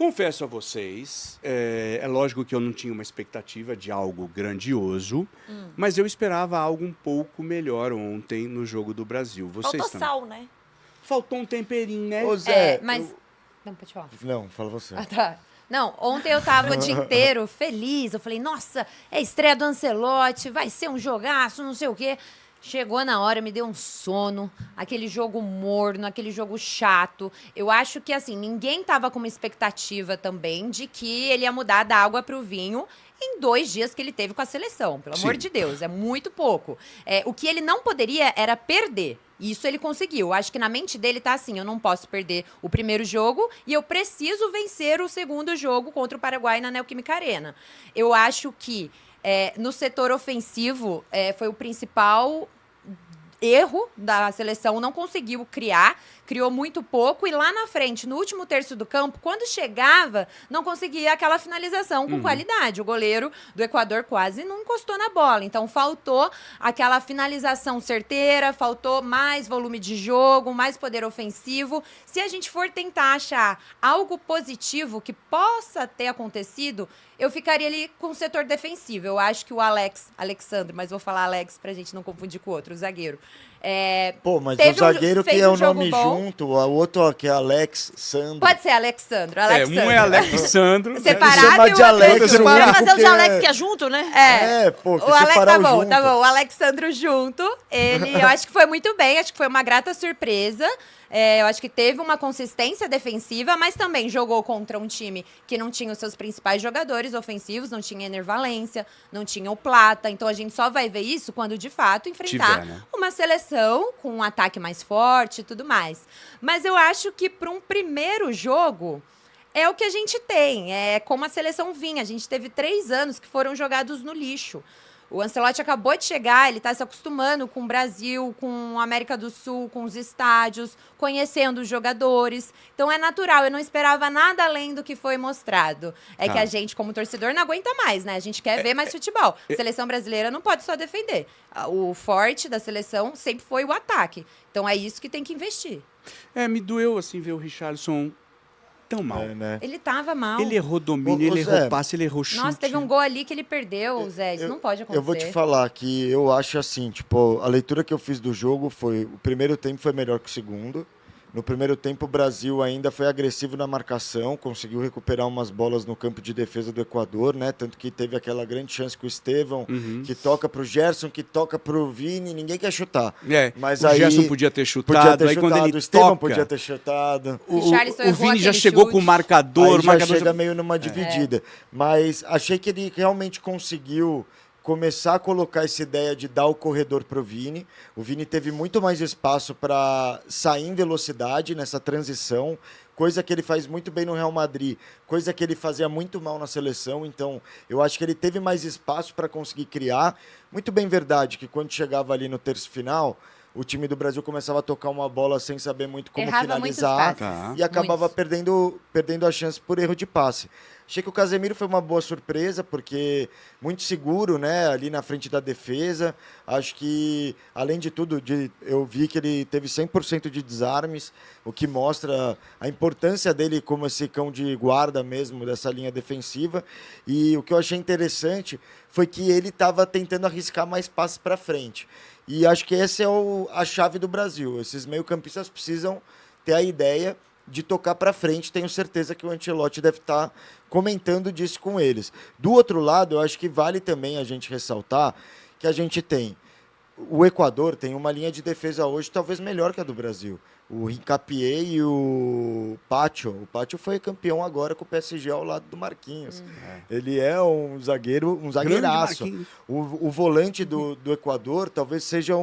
Confesso a vocês, é lógico que eu não tinha uma expectativa de algo grandioso, mas eu esperava algo um pouco melhor ontem no Jogo do Brasil. Vocês Faltou também? sal, né? Faltou um temperinho, né? Ô, Zé, Mas... Não, pode falar. Não, fala você. Ah, tá. Não, ontem eu tava o dia inteiro feliz. Eu falei, nossa, é estreia do Ancelotti, vai ser um jogaço, não sei o quê. Chegou na hora, me deu um sono, aquele jogo morno, aquele jogo chato. Eu acho que, assim, ninguém tava com uma expectativa também de que ele ia mudar da água pro vinho em 2 dias que ele teve com a seleção. Pelo amor de Deus, é muito pouco. O que ele não poderia era perder. Isso ele conseguiu. Acho que na mente dele tá assim, eu não posso perder o primeiro jogo e eu preciso vencer o segundo jogo contra o Paraguai na Neoquímica Arena. Eu acho que no setor ofensivo foi o principal erro da seleção, não conseguiu criou muito pouco e lá na frente, no último terço do campo, quando chegava, não conseguia aquela finalização com qualidade. O goleiro do Equador quase não encostou na bola, então faltou aquela finalização certeira, faltou mais volume de jogo, mais poder ofensivo. Se a gente for tentar achar algo positivo que possa ter acontecido, eu ficaria ali com o setor defensivo. Eu acho que o Alexandre, mas vou falar Alex pra gente não confundir com o outro, o zagueiro. Pô, mas o zagueiro que é o nome junto, o outro que é Alex Sandro. Pode ser Alexandro. Um é Alexandro. Separado chama de e o Alex, outro o Vamos único fazer o de que Alex que é junto, né? pô, que o Alex, separar tá bom, junto. tá bom. O Alexandro junto, eu acho que foi muito bem, acho que foi uma grata surpresa. Eu acho que teve uma consistência defensiva, mas também jogou contra um time que não tinha os seus principais jogadores ofensivos, não tinha Ener Valencia, não tinha o Plata. Então a gente só vai ver isso quando de fato enfrentar uma seleção com um ataque mais forte e tudo mais. Mas eu acho que para um primeiro jogo é o que a gente tem, é como a seleção vinha. A gente teve 3 anos que foram jogados no lixo. O Ancelotti acabou de chegar, ele está se acostumando com o Brasil, com a América do Sul, com os estádios, conhecendo os jogadores. Então é natural, eu não esperava nada além do que foi mostrado. Que a gente, como torcedor, não aguenta mais, né? A gente quer ver mais futebol. A seleção brasileira não pode só defender. O forte da seleção sempre foi o ataque. Então é isso que tem que investir. Me doeu assim ver o Richarlison tão mal. Né? Ele tava mal. Ele errou domínio, ele errou passe, ele errou chute. Nossa, teve um gol ali que ele perdeu, Zé. Isso não pode acontecer. Eu vou te falar que eu acho assim, tipo, a leitura que eu fiz do jogo foi, o primeiro tempo foi melhor que o segundo. No primeiro tempo, o Brasil ainda foi agressivo na marcação, conseguiu recuperar umas bolas no campo de defesa do Equador, né? Tanto que teve aquela grande chance com o Estevão, que toca pro Gerson, que toca pro Vini, ninguém quer chutar. Mas o Gerson podia ter chutado, aí quando ele o Estevão toca, podia ter chutado. O Vini já chegou com o marcador. Aí já chega meio numa dividida. Mas achei que ele realmente conseguiu começar a colocar essa ideia de dar o corredor para o Vini. O Vini teve muito mais espaço para sair em velocidade nessa transição, coisa que ele faz muito bem no Real Madrid, coisa que ele fazia muito mal na seleção. Então, eu acho que ele teve mais espaço para conseguir criar. Muito bem verdade que quando chegava ali no terço final, o time do Brasil começava a tocar uma bola sem saber muito como finalizar e acabava perdendo a chance por erro de passe. Achei que o Casemiro foi uma boa surpresa, porque muito seguro, né, ali na frente da defesa. Acho que, além de tudo, eu vi que ele teve 100% de desarmes, o que mostra a importância dele como esse cão de guarda mesmo dessa linha defensiva. E o que eu achei interessante foi que ele estava tentando arriscar mais passes para frente. E acho que essa é a chave do Brasil. Esses meio-campistas precisam ter a ideia de tocar para frente. Tenho certeza que o Ancelotti deve estar comentando disso com eles. Do outro lado, eu acho que vale também a gente ressaltar que a gente tem... O Equador tem uma linha de defesa hoje talvez melhor que a do Brasil. O Hincapié e o Pacho. O Pacho foi campeão agora com o PSG ao lado do Marquinhos. Ele é um zagueiraço. O volante do Equador talvez seja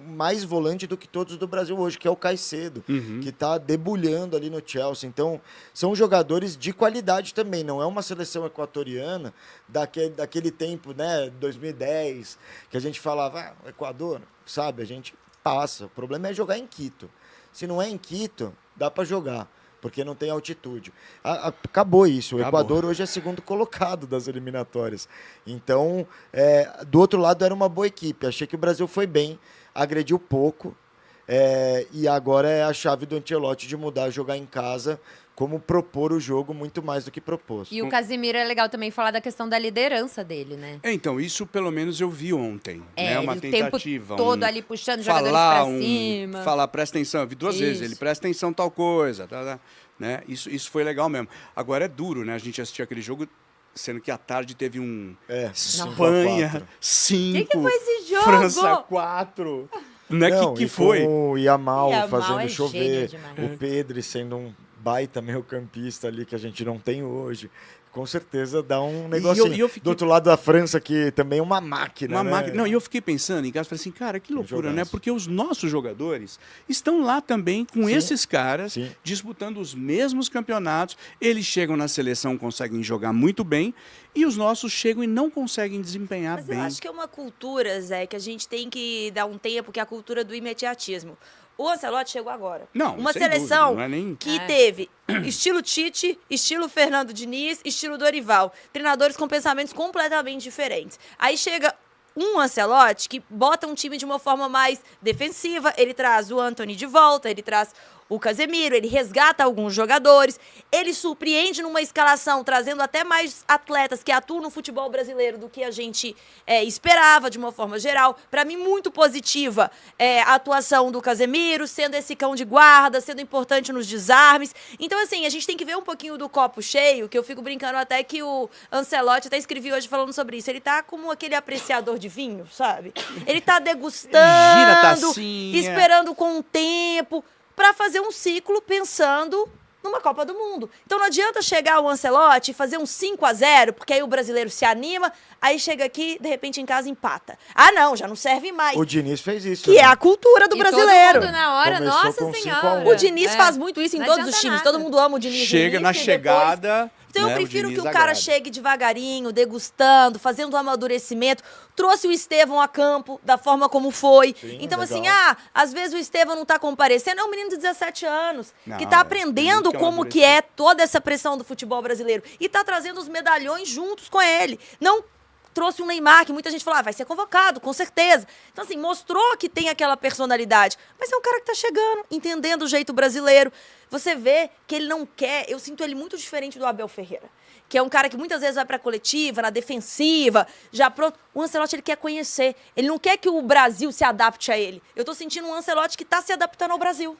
mais volante do que todos do Brasil hoje, que é o Caicedo, que está debulhando ali no Chelsea. Então, são jogadores de qualidade também. Não é uma seleção equatoriana daquele tempo, né, 2010, que a gente falava, Equador, sabe, a gente passa. O problema é jogar em Quito. Se não é em Quito, dá para jogar, porque não tem altitude. Acabou isso. O Equador hoje é segundo colocado das eliminatórias. Então, do outro lado, era uma boa equipe. Achei que o Brasil foi bem, agrediu pouco. E agora é a chave do Ancelotti de mudar a jogar em casa, como propor o jogo muito mais do que propôs. E o Casemiro é legal também falar da questão da liderança dele, né? Então, isso pelo menos eu vi ontem, né? Uma ele tentativa. o tempo todo ali puxando os jogadores pra cima. Falar, presta atenção, eu vi duas vezes, ele presta atenção tal coisa, né? Isso foi legal mesmo. Agora é duro, né? A gente assistiu aquele jogo, sendo que à tarde teve um Espanha 5, que foi esse jogo? França 4. Né? Que foi? Com o Yamal gênio fazendo chover, demais. o Pedri sendo um baita meio-campista ali que a gente não tem hoje. Com certeza dá um negocinho. eu fiquei... Do outro lado da França, que também é uma máquina, né? máquina. Não, e eu fiquei pensando em casa, falei assim, cara, que loucura, né? jogaço. Porque os nossos jogadores estão lá também com esses caras, sim. disputando os mesmos campeonatos. Eles chegam na seleção, conseguem jogar muito bem, e os nossos chegam e não conseguem desempenhar Mas bem. eu acho que é uma cultura, Zé, que a gente tem que dar um tempo, que é a cultura do imediatismo. O Ancelotti chegou agora. Não, uma sem seleção dúvida, não é nem... que teve estilo Tite, estilo Fernando Diniz, estilo Dorival. Treinadores com pensamentos completamente diferentes. Aí chega um Ancelotti que bota um time de uma forma mais defensiva, ele traz o Antony de volta, ele traz o Casemiro, ele resgata alguns jogadores, ele surpreende numa escalação, trazendo até mais atletas que atuam no futebol brasileiro do que a gente esperava, de uma forma geral. Para mim, muito positiva a atuação do Casemiro, sendo esse cão de guarda, sendo importante nos desarmes. Então, assim, a gente tem que ver um pouquinho do copo cheio, que eu fico brincando até que o Ancelotti, até escrevi hoje falando sobre isso, ele tá como aquele apreciador de vinho, sabe? Ele tá degustando, Gira a tacinha. esperando com o tempo, para fazer um ciclo pensando numa Copa do Mundo. Então não adianta chegar o Ancelotti e fazer um 5-0, porque aí o brasileiro se anima, aí chega aqui, de repente em casa empata. Ah, não, já não serve mais. O Diniz fez isso. Que é a cultura do E brasileiro. todo mundo na hora, Começou nossa com 5 a 1. senhora. O Diniz faz muito isso em Não todos os adianta times. nada. Todo mundo ama o Diniz. no Chega na início e depois- chegada... Então eu né, prefiro Diniz que o cara agrada. chegue devagarinho, degustando, fazendo um amadurecimento. Trouxe o Estevão a campo da forma como foi. Então, legal. assim, às vezes o Estevão não tá comparecendo. É um menino de 17 anos Não, que tá tem aprendendo muito que como que amadurecer. é toda essa pressão do futebol brasileiro. E tá trazendo os medalhões juntos com ele. Não trouxe um Neymar, que muita gente falou, vai ser convocado, com certeza. Então, assim, mostrou que tem aquela personalidade. Mas é um cara que tá chegando, entendendo o jeito brasileiro. Você vê que ele não quer... Eu sinto ele muito diferente do Abel Ferreira, que é um cara que muitas vezes vai pra coletiva, na defensiva, já pronto. O Ancelotti, ele quer conhecer. Ele não quer que o Brasil se adapte a ele. Eu tô sentindo um Ancelotti que tá se adaptando ao Brasil.